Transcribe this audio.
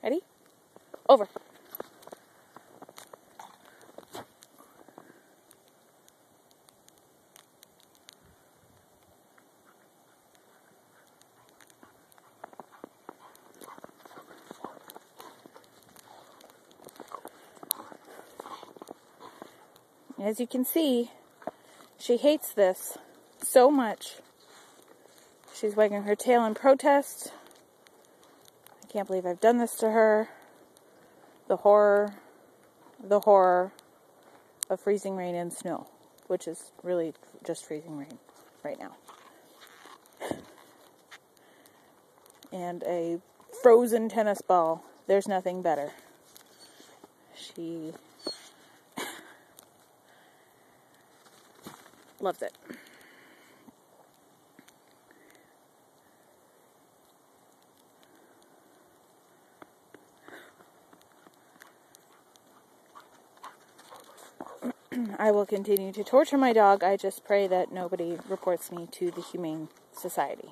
Ready? Over. As you can see, she hates this so much. She's wagging her tail in protest. I can't believe I've done this to her. The horror of freezing rain and snow, which is really just freezing rain right now. And a frozen tennis ball. There's nothing better. She loves it. I will continue to torture my dog. I just pray that nobody reports me to the Humane Society.